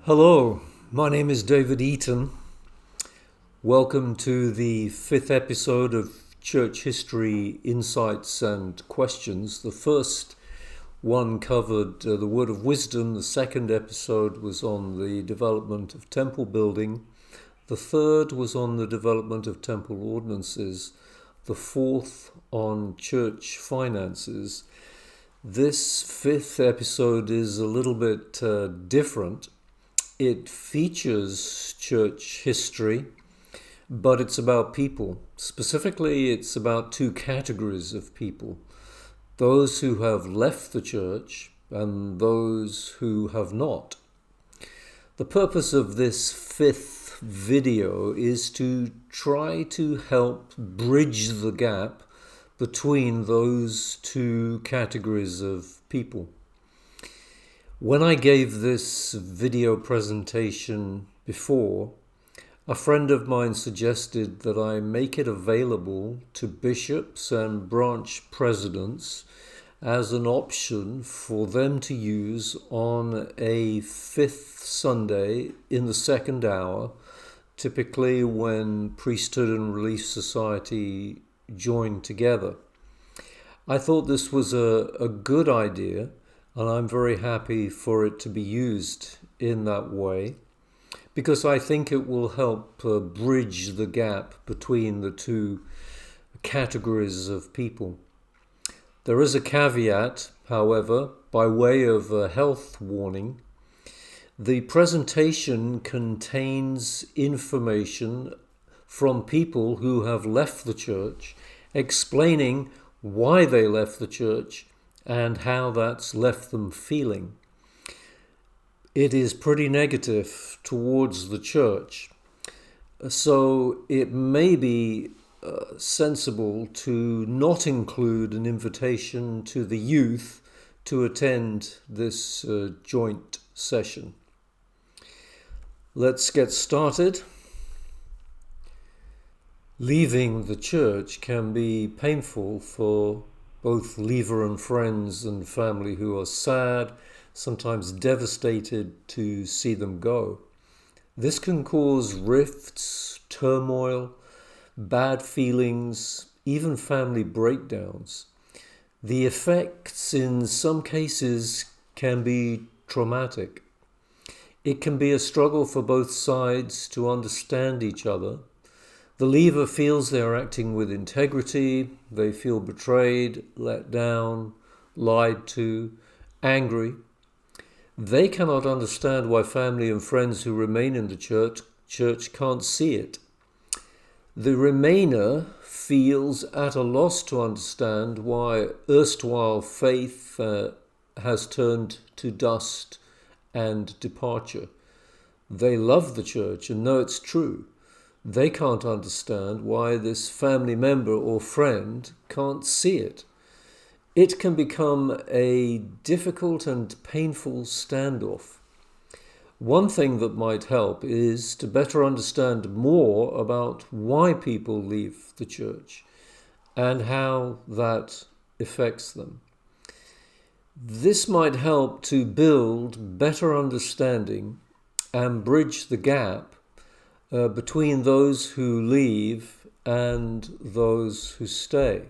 Hello, my name is David Eaton. Welcome to the fifth episode of Church History Insights and Questions. The first one covered the Word of Wisdom. The second episode was on the development of temple building. The third was on the development of temple ordinances. The fourth on church finances. This fifth episode is a little bit different. It features church history, but it's about people. Specifically, it's about two categories of people: those who have left the church and those who have not. The purpose of this fifth video is to try to help bridge the gap between those two categories of people. When I gave this video presentation before, a friend of mine suggested that I make it available to bishops and branch presidents as an option for them to use on a fifth Sunday in the second hour, typically when priesthood and relief society join together. I thought this was a good idea, and I'm very happy for it to be used in that way, because I think it will help bridge the gap between the two categories of people. There is a caveat, however, by way of a health warning. The presentation contains information from people who have left the church, explaining why they left the church and how that's left them feeling. It is pretty negative towards the church, so it may be sensible to not include an invitation to the youth to attend this joint session. Let's get started. Leaving the church can be painful for both leaver and friends and family who are sad, sometimes devastated to see them go. This can cause rifts, turmoil, bad feelings, even family breakdowns. The effects in some cases can be traumatic. It can be a struggle for both sides to understand each other. The leaver feels they are acting with integrity, they feel betrayed, let down, lied to, angry. They cannot understand why family and friends who remain in the church can't see it. The remainer feels at a loss to understand why erstwhile faith has turned to dust and departure. They love the church and know it's true. They can't understand why this family member or friend can't see it. It can become a difficult and painful standoff. One thing that might help is to better understand more about why people leave the church and how that affects them. This might help to build better understanding and bridge the gap between those who leave and those who stay.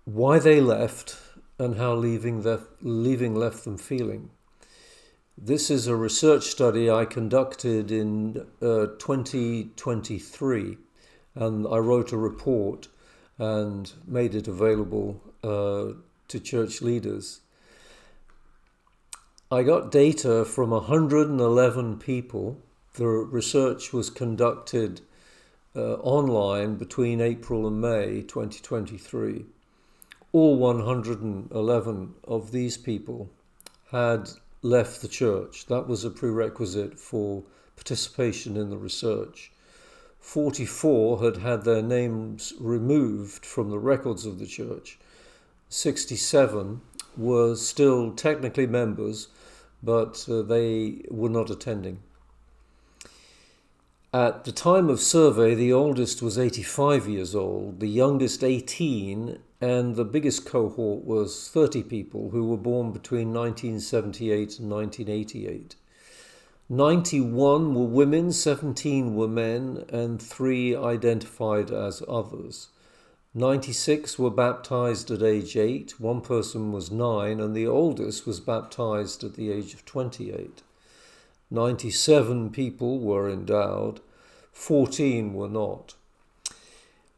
Why they left and how leaving left them feeling. This is a research study I conducted in 2023, and I wrote a report and made it available to church leaders. I got data from 111 people. The research was conducted online between April and May 2023. All 111 of these people had left the church. That was a prerequisite for participation in the research. 44 had had their names removed from the records of the church. 67 were still technically members, but they were not attending. At the time of survey, the oldest was 85 years old, the youngest 18, and the biggest cohort was 30 people who were born between 1978 and 1988. 91 were women, 17 were men, and 3 identified as others. 96 were baptized at age 8, one person was 9, and the oldest was baptized at the age of 28. 97 people were endowed, 14 were not.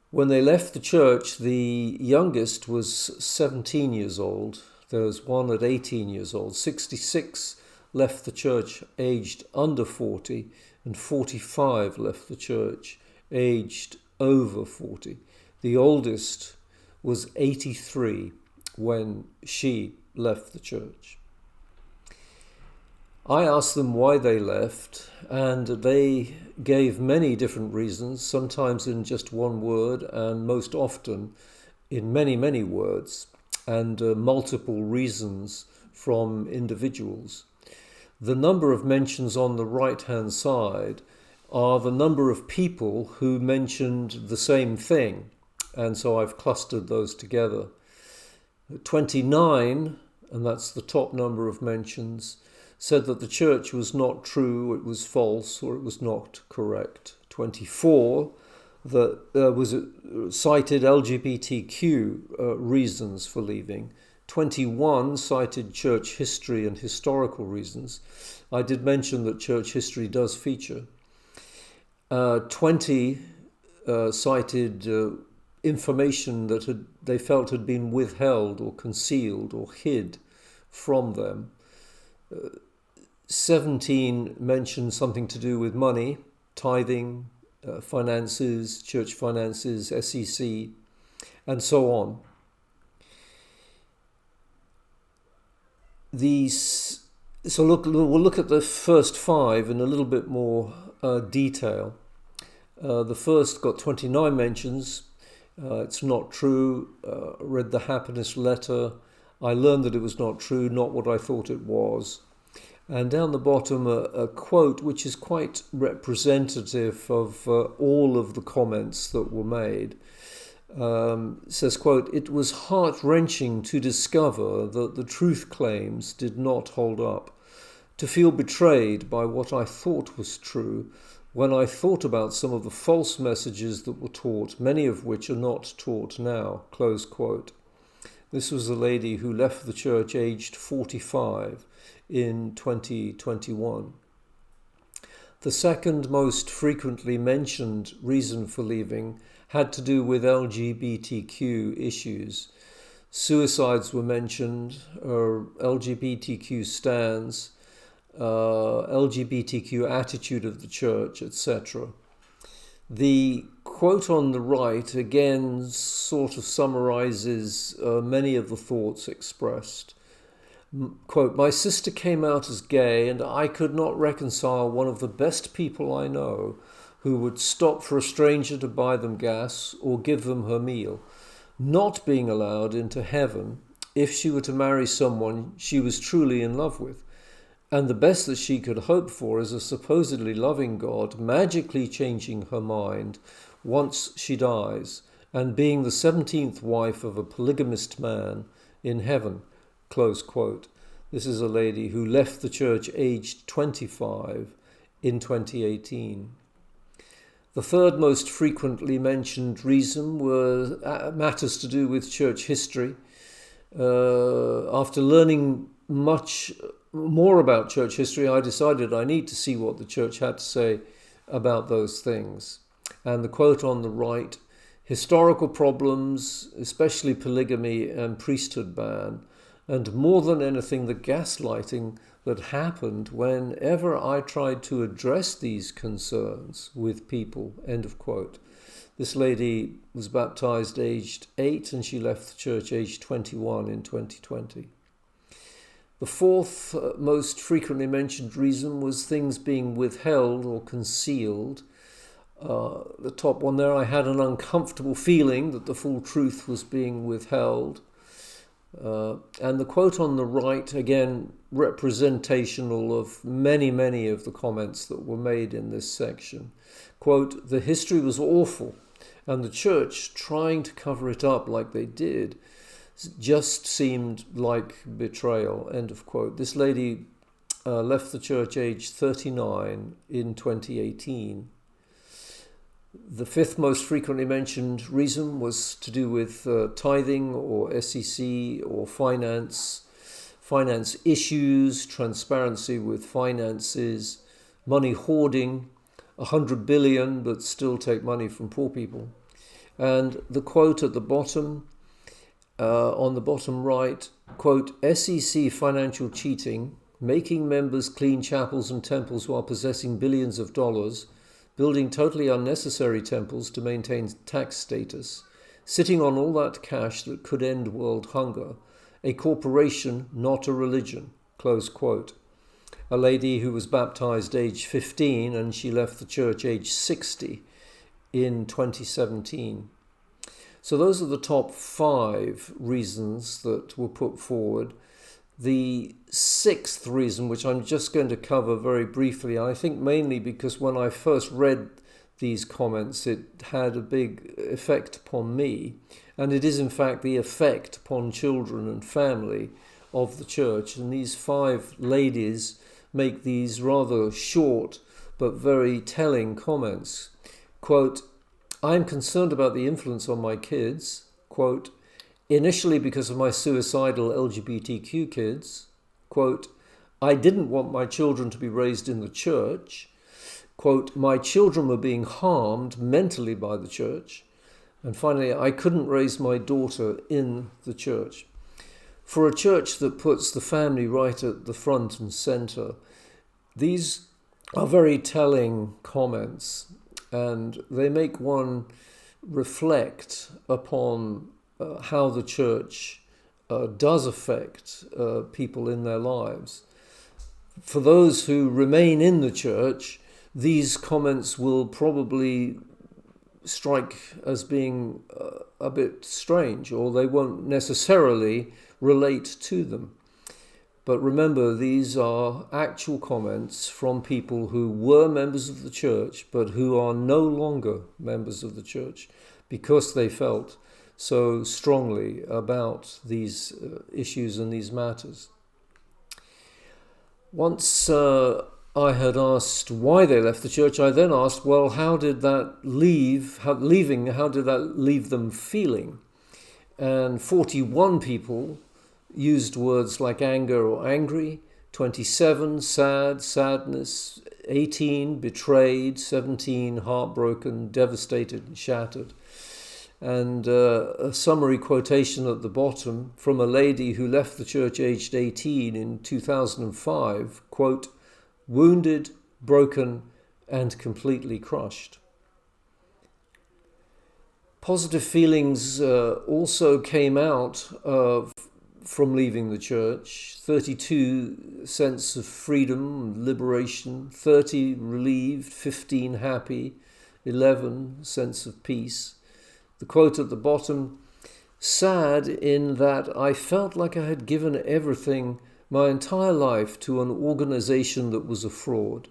When they left the church, the youngest was 17 years old. There was one at 18 years old. 66 left the church aged under 40, and 45 left the church aged over 40. The oldest was 83 when she left the church. I asked them why they left, and they gave many different reasons, sometimes in just one word, and most often in many, many words, and multiple reasons from individuals. The number of mentions on the right-hand side are the number of people who mentioned the same thing, and so I've clustered those together. 29, and that's the top number of mentions, said that the church was not true, it was false, or it was not correct. 24 that cited LGBTQ reasons for leaving. 21 cited church history and historical reasons. I did mention that church history does feature. 20 cited information that they felt had been withheld or concealed or hid from them. 17 mentioned something to do with money, tithing, finances, church finances, SEC, and so on. We'll look at the first 5 in a little bit more detail. The first got 29 mentions. It's not true. Read the happiness letter. I learned that it was not true, not what I thought it was. And down the bottom, a quote which is quite representative of all of the comments that were made. It says, quote, "It was heart-wrenching to discover that the truth claims did not hold up, to feel betrayed by what I thought was true when I thought about some of the false messages that were taught, many of which are not taught now," close quote. This was a lady who left the church aged 45 in 2021. The second most frequently mentioned reason for leaving had to do with LGBTQ issues. Suicides were mentioned, LGBTQ stands, LGBTQ attitude of the church, etc. The quote on the right again sort of summarizes many of the thoughts expressed. Quote, "My sister came out as gay and I could not reconcile one of the best people I know who would stop for a stranger to buy them gas or give them her meal, not being allowed into heaven if she were to marry someone she was truly in love with. And the best that she could hope for is a supposedly loving God magically changing her mind once she dies and being the 17th wife of a polygamist man in heaven," close quote. This is a lady who left the church aged 25 in 2018. The third most frequently mentioned reason were matters to do with church history. After learning much more about church history, I decided I need to see what the church had to say about those things. And the quote on the right, "Historical problems, especially polygamy and priesthood ban, and more than anything, the gaslighting that happened whenever I tried to address these concerns with people," end of quote. This lady was baptized aged 8 and she left the church aged 21 in 2020. The fourth most frequently mentioned reason was things being withheld or concealed. The top one there, "I had an uncomfortable feeling that the full truth was being withheld." And the quote on the right, again, representational of many, many of the comments that were made in this section. Quote, "The history was awful. And the church trying to cover it up like they did just seemed like betrayal, end of quote. This lady left the church aged 39 in 2018. The fifth most frequently mentioned reason was to do with tithing or SEC or finance issues, transparency with finances, money hoarding, 100 billion but still take money from poor people. And the quote at the bottom, on the bottom right, quote, SEC financial cheating, making members clean chapels and temples while possessing billions of dollars, building totally unnecessary temples to maintain tax status, sitting on all that cash that could end world hunger, a corporation, not a religion, close quote. A lady who was baptized age 15 and she left the church age 60 in 2017. So those are the top 5 reasons that were put forward. The 6th reason, which I'm just going to cover very briefly, I think mainly because when I first read these comments, it had a big effect upon me. And it is in fact the effect upon children and family of the church. And these 5 ladies make these rather short but very telling comments. Quote, I'm concerned about the influence on my kids. Quote, initially because of my suicidal LGBTQ kids. Quote, I didn't want my children to be raised in the church. Quote, my children were being harmed mentally by the church. And finally, I couldn't raise my daughter in the church. For a church that puts the family right at the front and center, these are very telling comments, and they make one reflect upon how the church does affect people in their lives. For those who remain in the church, these comments will probably strike as being a bit strange, or they won't necessarily relate to them. But remember, these are actual comments from people who were members of the church, but who are no longer members of the church because they felt so strongly about these issues and these matters. Once I had asked why they left the church, I then asked, well, how did that leave them feeling? And 41 people used words like anger or angry, 27 sad, sadness, 18 betrayed, 17 heartbroken, devastated and shattered. And a summary quotation at the bottom from a lady who left the church aged 18 in 2005, quote, wounded, broken, and completely crushed. Positive feelings also came out from leaving the church. 32 sense of freedom, liberation, 30 relieved, 15 happy, 11 sense of peace. The quote at the bottom, sad in that I felt like I had given everything my entire life to an organization that was a fraud,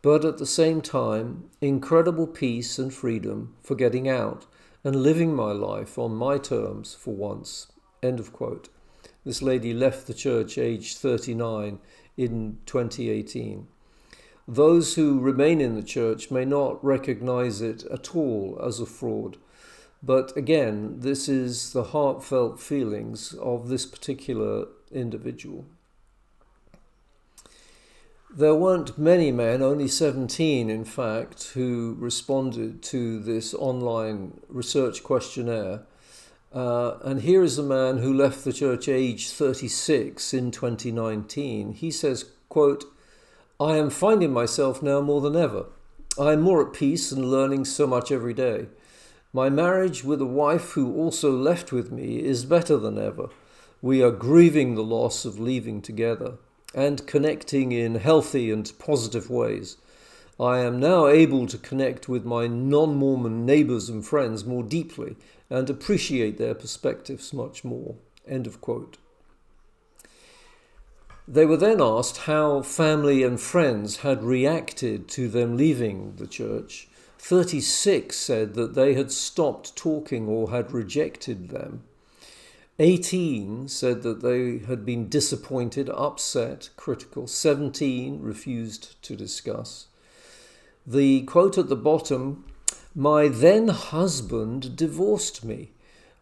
but at the same time, incredible peace and freedom for getting out and living my life on my terms for once. End of quote. This lady left the church aged 39 in 2018. Those who remain in the church may not recognize it at all as a fraud. But again, this is the heartfelt feelings of this particular individual. There weren't many men, only 17 in fact, who responded to this online research questionnaire. And here is a man who left the church aged 36 in 2019. He says, quote, I am finding myself now more than ever. I am more at peace and learning so much every day. My marriage with a wife who also left with me is better than ever. We are grieving the loss of leaving together and connecting in healthy and positive ways. I am now able to connect with my non-Mormon neighbors and friends more deeply and appreciate their perspectives much more. End of quote. They were then asked how family and friends had reacted to them leaving the church. 36 said that they had stopped talking or had rejected them. 18 said that they had been disappointed, upset, critical. 17 refused to discuss. The quote at the bottom, "My then husband divorced me.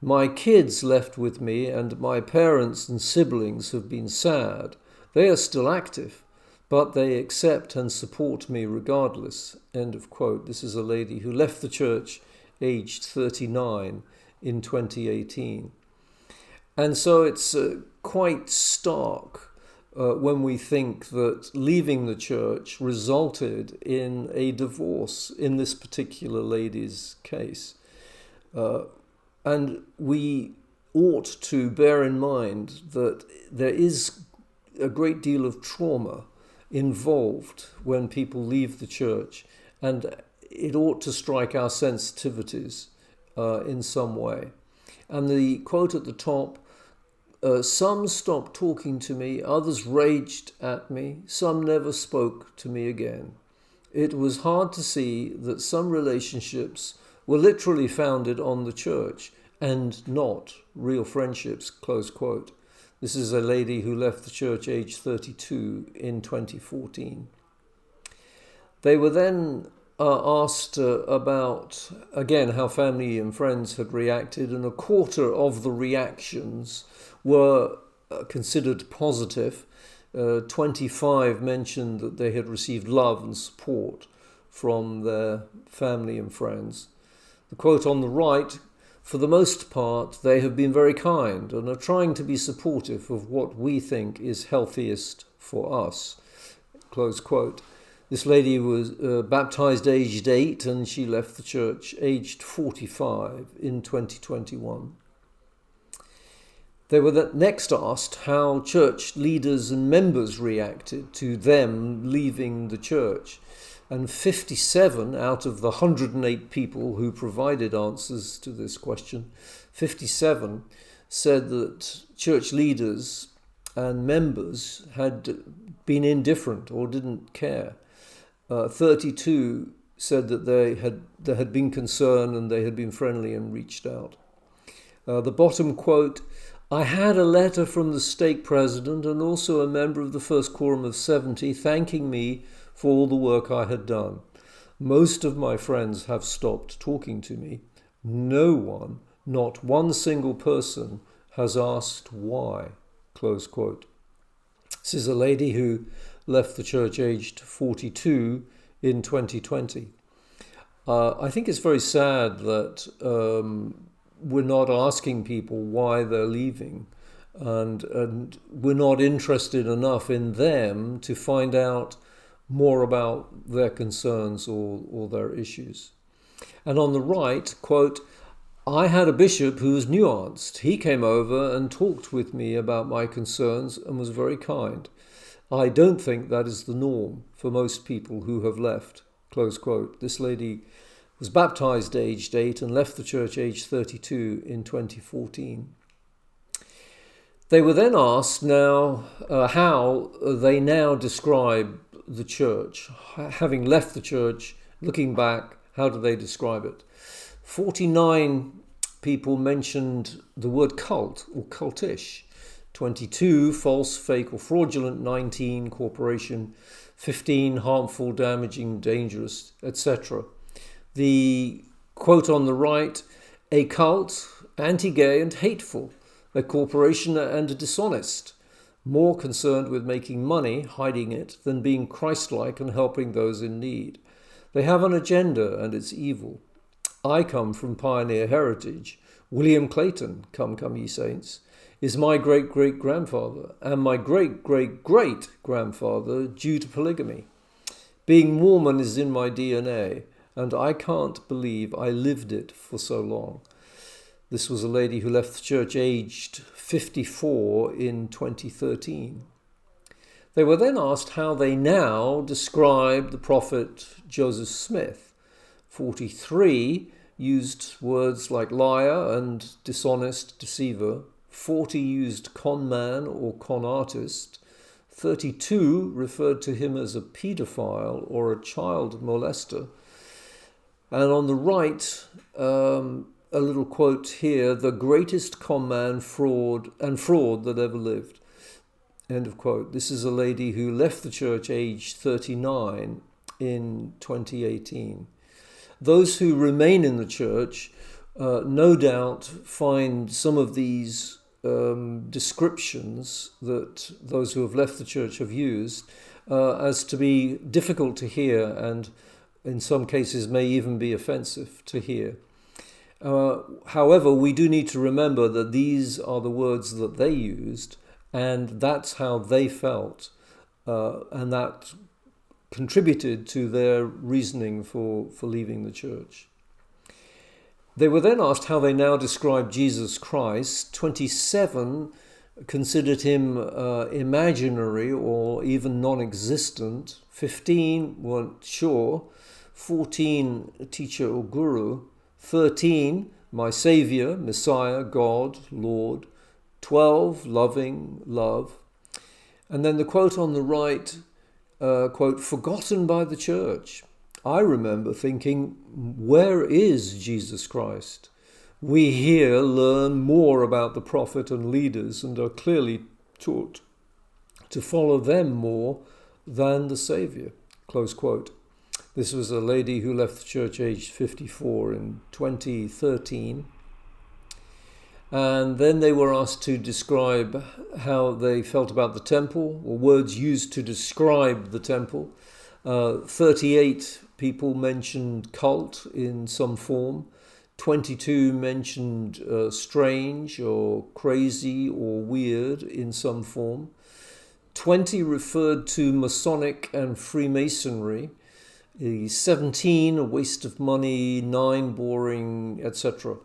My kids left with me and my parents and siblings have been sad. They are still active, but they accept and support me regardless." End of quote. This is a lady who left the church aged 39 in 2018. And so it's quite stark when we think that leaving the church resulted in a divorce in this particular lady's case. And we ought to bear in mind that there is a great deal of trauma involved when people leave the church, and it ought to strike our sensitivities in some way. And the quote at the top, "Some stopped talking to me, others raged at me, some never spoke to me again. It was hard to see that some relationships were literally founded on the church and not real friendships," close quote. This is a lady who left the church aged 32 in 2014. They were then asked about, again, how family and friends had reacted, and a quarter of the reactions were considered positive. 25 mentioned that they had received love and support from their family and friends. The quote on the right, "For the most part, they have been very kind and are trying to be supportive of what we think is healthiest for us." Close quote. This lady was baptized aged 8 and she left the church aged 45 in 2021. They were next asked how church leaders and members reacted to them leaving the church. And 57 out of the 108 people who provided answers to this question, 57 said that church leaders and members had been indifferent or didn't care. 32 said that there had been concern and they had been friendly and reached out. The bottom quote, "I had a letter from the stake president and also a member of the first quorum of 70 thanking me for all the work I had done. Most of my friends have stopped talking to me. No one, not one single person, has asked why." Close quote. This is a lady who left the church aged 42 in 2020. I think it's very sad that we're not asking people why they're leaving, and we're not interested enough in them to find out more about their concerns or their issues. And on the right, quote, "I had a bishop who was nuanced. He came over and talked with me about my concerns and was very kind. I don't think that is the norm for most people who have left." Close quote. This lady was baptized aged 8 and left the church aged 32 in 2014. They were then asked now how they now describe the church. Having left the church, looking back, how do they describe it? 49 people mentioned the word cult or cultish. 22 false, fake or fraudulent, 19 corporation, 15 harmful, damaging, dangerous, etc. The quote on the right, "A cult, anti-gay and hateful, a corporation and dishonest, more concerned with making money, hiding it, than being Christ-like and helping those in need. They have an agenda and it's evil. I come from pioneer heritage. William Clayton, come ye saints, is my great-great-grandfather, and my great-great-great-grandfather due to polygamy. Being Mormon is in my DNA, and I can't believe I lived it for so long." This was a lady who left the church aged 54 in 2013. They were then asked how they now describe the prophet Joseph Smith. 43 used words like liar and dishonest, deceiver. 40 used con man or con artist. 32 referred to him as a paedophile or a child molester. And on the right, a little quote here: "The greatest con man, fraud that ever lived." End of quote. This is a lady who left the church aged 39 in 2018. Those who remain in the church no doubt find some of these descriptions that those who have left the church have used as to be difficult to hear, and in some cases may even be offensive to hear. However, we do need to remember that these are the words that they used, and that's how they felt, and that contributed to their reasoning for leaving the church. They were then asked how they now describe Jesus Christ. 27 considered him imaginary or even non-existent. 15 weren't sure. 14, teacher or guru. 13, my Savior, Messiah, God, Lord. 12, loving, love. And then the quote on the right, quote, forgotten by the church. I remember thinking, where is Jesus Christ? We here learn more about the prophet and leaders and are clearly taught to follow them more than the Savior. Close quote. This was a lady who left the church aged 54 in 2013. And then they were asked to describe how they felt about the temple, or words used to describe the temple. 38 people mentioned cult in some form. 22 mentioned strange or crazy or weird in some form. 20 referred to Masonic and Freemasonry. 17, a waste of money. 9, boring, etc.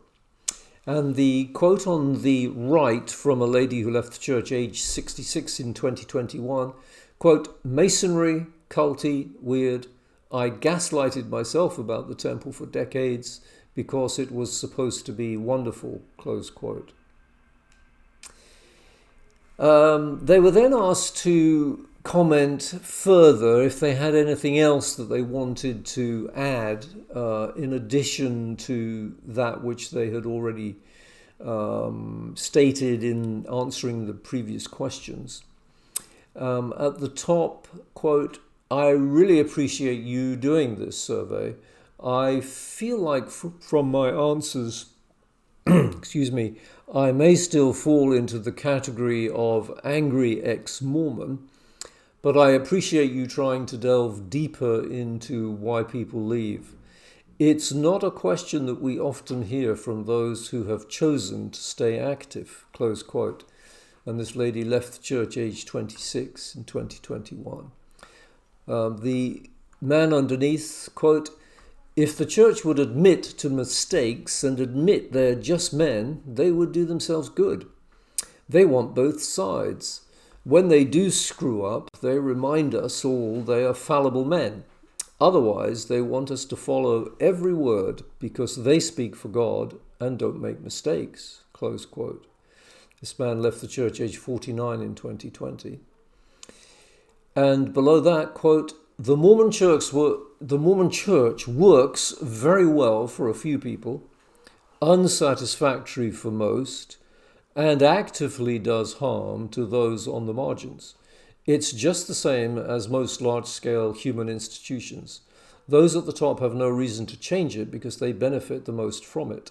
And the quote on the right from a lady who left the church aged 66 in 2021, quote, Masonry, culty, weird. I gaslighted myself about the temple for decades because it was supposed to be wonderful, close quote. They were then asked to comment further if they had anything else that they wanted to add in addition to that which they had already stated in answering the previous questions. At the top, quote, I really appreciate you doing this survey. I feel like from my answers, excuse me, I may still fall into the category of angry ex-Mormon, but I appreciate you trying to delve deeper into why people leave. It's not a question that we often hear from those who have chosen to stay active, close quote. And this lady left the church aged 26 in 2021. The man underneath, quote, if the church would admit to mistakes and admit they're just men, they would do themselves good. They want both sides. When they do screw up, they remind us all they are fallible men. Otherwise, they want us to follow every word because they speak for God and don't make mistakes, close quote. This man left the church aged 49 in 2020. And below that, quote, the Mormon church works very well for a few people, unsatisfactory for most, and actively does harm to those on the margins. It's just the same as most large-scale human institutions. Those at the top have no reason to change it because they benefit the most from it.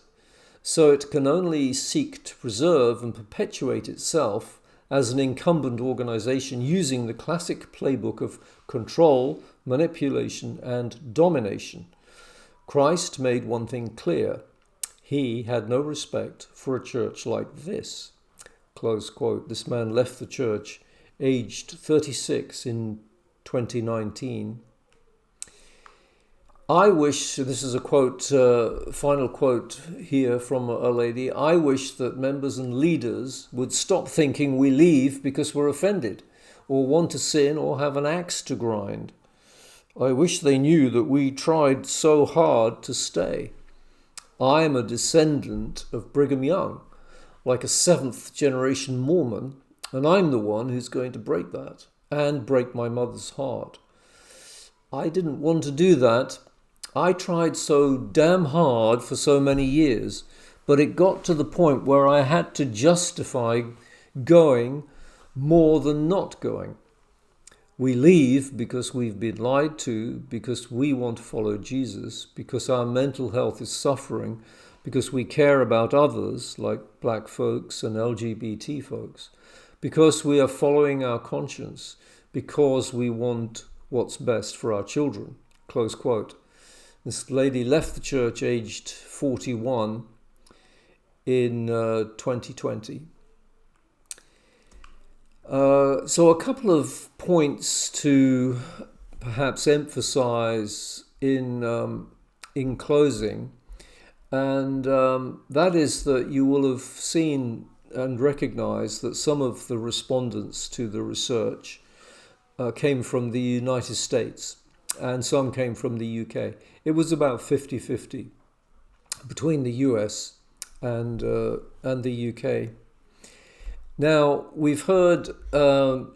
So it can only seek to preserve and perpetuate itself as an incumbent organization using the classic playbook of control, manipulation, and domination. Christ made one thing clear. He had no respect for a church like this. Close quote. This man left the church aged 36 in 2019. I wish, this is a quote, final quote here from a lady, I wish that members and leaders would stop thinking we leave because we're offended or want to sin or have an axe to grind. I wish they knew that we tried so hard to stay. I am a descendant of Brigham Young, like a 7th generation Mormon, and I'm the one who's going to break that and break my mother's heart. I didn't want to do that. I tried so damn hard for so many years, but it got to the point where I had to justify going more than not going. We leave because we've been lied to, because we want to follow Jesus, because our mental health is suffering, because we care about others like black folks and LGBT folks, because we are following our conscience, because we want what's best for our children. Close quote. This lady left the church aged 41 in 2020. So a couple of points to perhaps emphasize in closing, and that is that you will have seen and recognized that some of the respondents to the research came from the United States and some came from the UK. It was about 50-50 between the US and the UK. Now, we've heard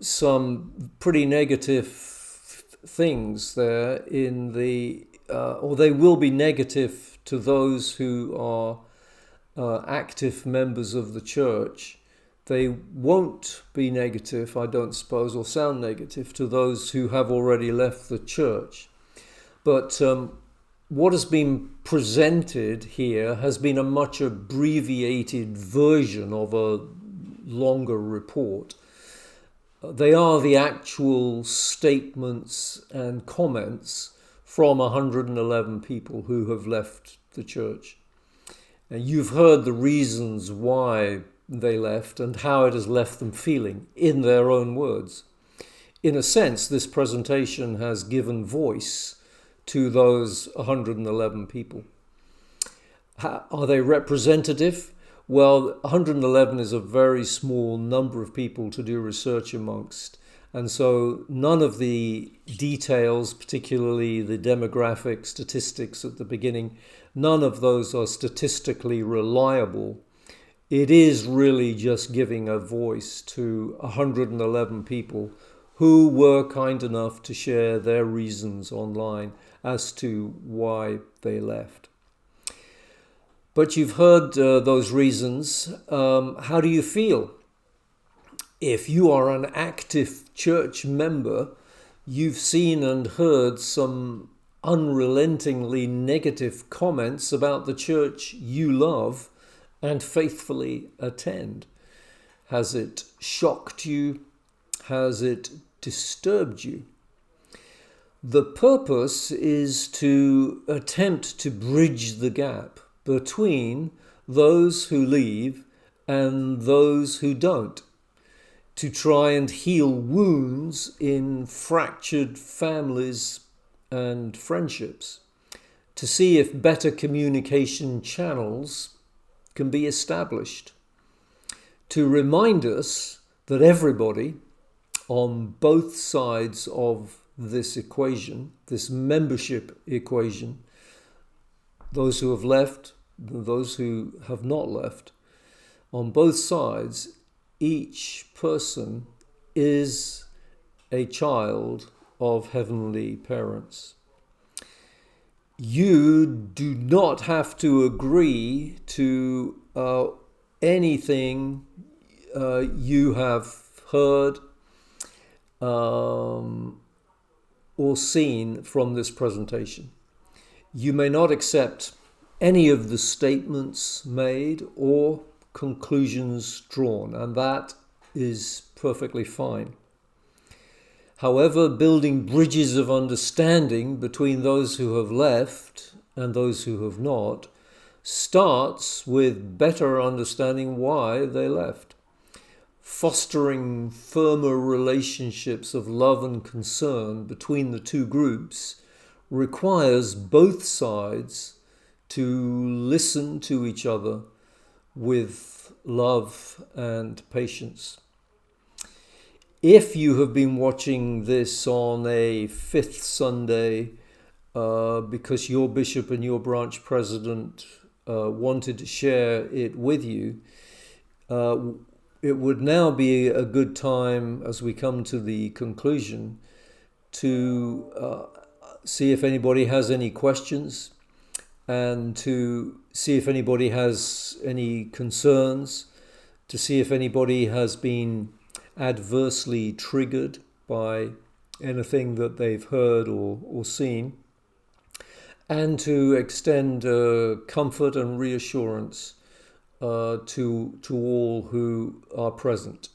some pretty negative things there in the, or they will be negative to those who are active members of the church. They won't be negative, I don't suppose, or sound negative to those who have already left the church. But what has been presented here has been a much abbreviated version of a longer report. They are the actual statements and comments from 111 people who have left the church. And you've heard the reasons why they left and how it has left them feeling in their own words. In a sense, this presentation has given voice to those 111 people. Are they representative? Well, 111 is a very small number of people to do research amongst. And so none of the details, particularly the demographic statistics at the beginning, none of those are statistically reliable. It is really just giving a voice to 111 people who were kind enough to share their reasons online as to why they left. But you've heard those reasons. How do you feel? If you are an active church member, you've seen and heard some unrelentingly negative comments about the church you love and faithfully attend. Has it shocked you? Has it disturbed you? The purpose is to attempt to bridge the gap between those who leave and those who don't, to try and heal wounds in fractured families and friendships, to see if better communication channels can be established, to remind us that everybody on both sides of this equation, this membership equation, those who have left, those who have not left, on both sides, each person is a child of heavenly parents. You do not have to agree to anything you have heard or seen from this presentation. You may not accept any of the statements made or conclusions drawn, and that is perfectly fine. However, building bridges of understanding between those who have left and those who have not starts with better understanding why they left. Fostering firmer relationships of love and concern between the two groups requires both sides to listen to each other with love and patience. If you have been watching this on a fifth Sunday because your bishop and your branch president wanted to share it with you, it would now be a good time, as we come to the conclusion, to see if anybody has any questions, and to see if anybody has any concerns, to see if anybody has been adversely triggered by anything that they've heard or seen, and to extend comfort and reassurance to all who are present.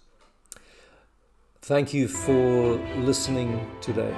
Thank you for listening today.